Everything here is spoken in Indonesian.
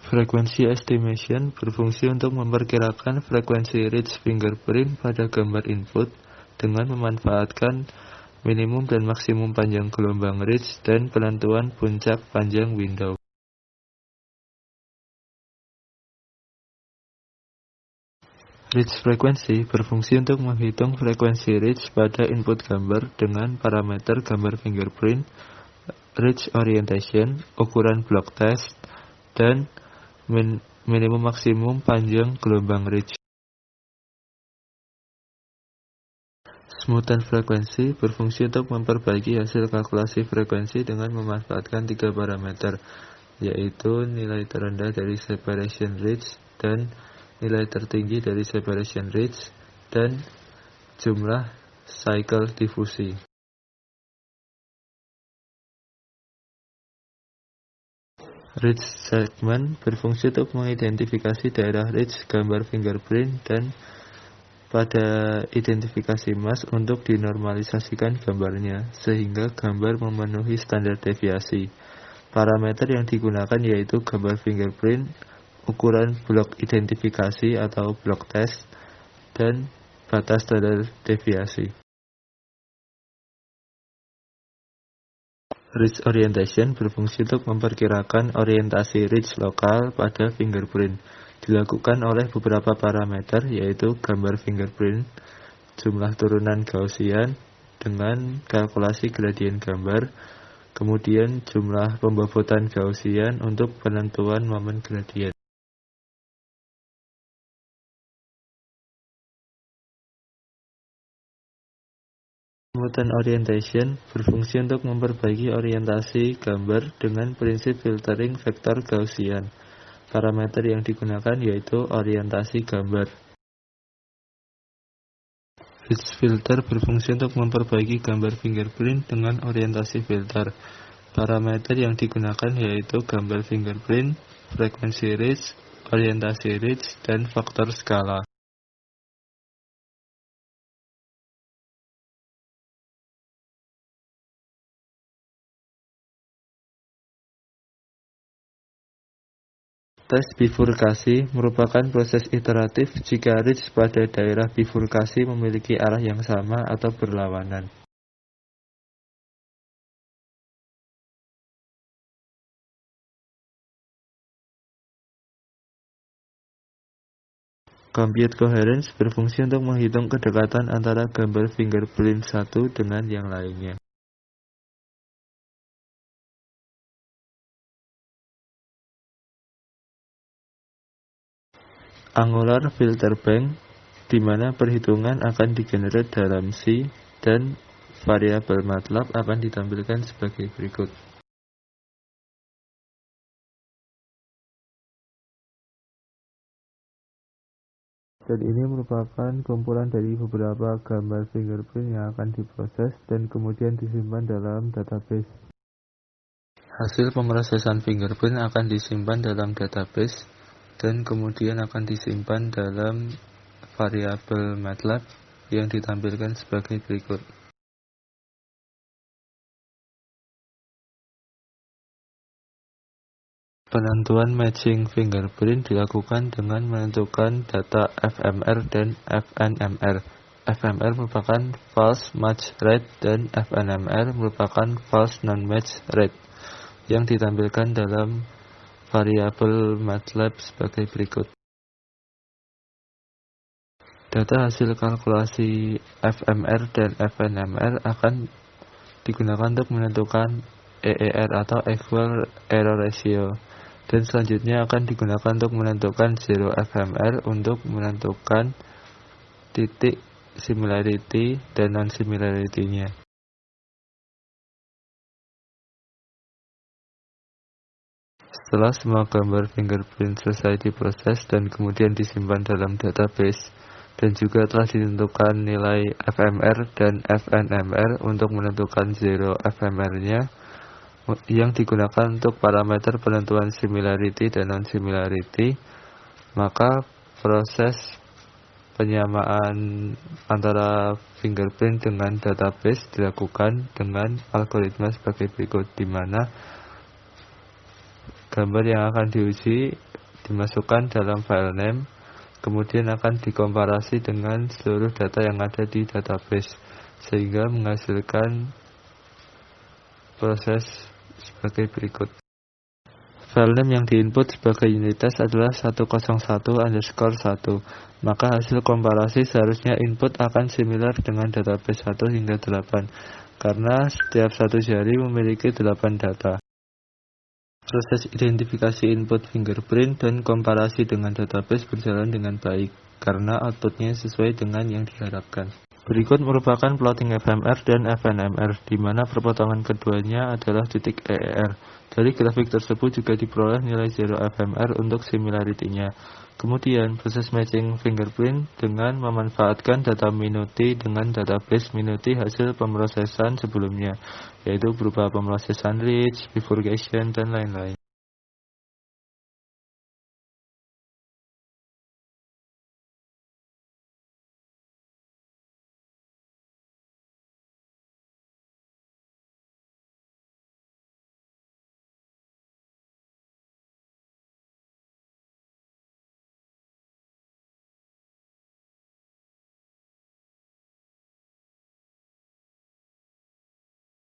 Frequency estimation berfungsi untuk memperkirakan frekuensi reach fingerprint pada gambar input dengan memanfaatkan minimum dan maksimum panjang gelombang reach dan penentuan puncak panjang window. Reach frequency berfungsi untuk menghitung frekuensi reach pada input gambar dengan parameter gambar fingerprint, reach orientation, ukuran block test, dan minimum maksimum panjang gelombang reach. Smoothen frequency berfungsi untuk memperbaiki hasil kalkulasi frekuensi dengan memanfaatkan 3 parameter, yaitu nilai terendah dari separation reach dan nilai tertinggi dari separation reach dan jumlah cycle difusi. Reach segment berfungsi untuk mengidentifikasi daerah reach gambar fingerprint dan pada identifikasi mask untuk dinormalisasikan gambarnya, sehingga gambar memenuhi standar deviasi. Parameter yang digunakan yaitu gambar fingerprint, ukuran blok identifikasi atau block test, dan batas standar deviasi. Reach orientation berfungsi untuk memperkirakan orientasi reach lokal pada fingerprint. Dilakukan oleh beberapa parameter, yaitu gambar fingerprint, jumlah turunan Gaussian dengan kalkulasi gradien gambar, kemudian jumlah pembobotan Gaussian untuk penentuan momen gradien. Smoothen orientation berfungsi untuk memperbaiki orientasi gambar dengan prinsip filtering vektor Gaussian. Parameter yang digunakan yaitu orientasi gambar. Reach filter berfungsi untuk memperbaiki gambar fingerprint dengan orientasi filter. Parameter yang digunakan yaitu gambar fingerprint, frekuensi reach, orientasi reach, dan faktor skala. Tes bifurkasi merupakan proses iteratif jika reach pada daerah bifurkasi memiliki arah yang sama atau berlawanan. Compute coherence berfungsi untuk menghitung kedekatan antara gambar fingerprint satu dengan yang lainnya. Angular filter bank, di mana perhitungan akan digenerate dalam C dan variabel MATLAB akan ditampilkan sebagai berikut. Dan ini merupakan kumpulan dari beberapa gambar fingerprint yang akan diproses dan kemudian disimpan dalam database. Hasil pemrosesan fingerprint akan disimpan dalam database dan kemudian akan disimpan dalam variabel MATLAB yang ditampilkan sebagai berikut. Penentuan matching fingerprint dilakukan dengan menentukan data FMR dan FNMR. FMR merupakan false match rate dan FNMR merupakan false non-match rate yang ditampilkan dalam variabel MATLAB sebagai berikut. Data hasil kalkulasi FMR dan FNMR akan digunakan untuk menentukan EER atau Equal Error Ratio, dan selanjutnya akan digunakan untuk menentukan zero FMR untuk menentukan titik similarity dan non-similarity-nya. Setelah semua gambar fingerprint selesai diproses dan kemudian disimpan dalam database, dan juga telah ditentukan nilai FMR dan FNMR untuk menentukan zero FMR-nya, yang digunakan untuk parameter penentuan similarity dan non-similarity, maka proses penyamaan antara fingerprint dengan database dilakukan dengan algoritma sebagai berikut, di mana gambar yang akan diuji dimasukkan dalam file name, kemudian akan dikomparasi dengan seluruh data yang ada di database, sehingga menghasilkan proses sebagai berikut. File name yang diinput sebagai unit test adalah 101_1, maka hasil komparasi seharusnya input akan similar dengan database 1 hingga 8, karena setiap satu jari memiliki 8 data. Proses identifikasi input fingerprint dan komparasi dengan database berjalan dengan baik, karena outputnya sesuai dengan yang diharapkan. Berikut merupakan plotting FMR dan FNMR, di mana perpotongan keduanya adalah titik EER. Dari grafik tersebut juga diperoleh nilai 0 FMR untuk similarity-nya. Kemudian, proses matching fingerprint dengan memanfaatkan data Minuti dengan database Minuti hasil pemrosesan sebelumnya, yaitu berupa pemrosesan reach, bifurcation, dan lain-lain.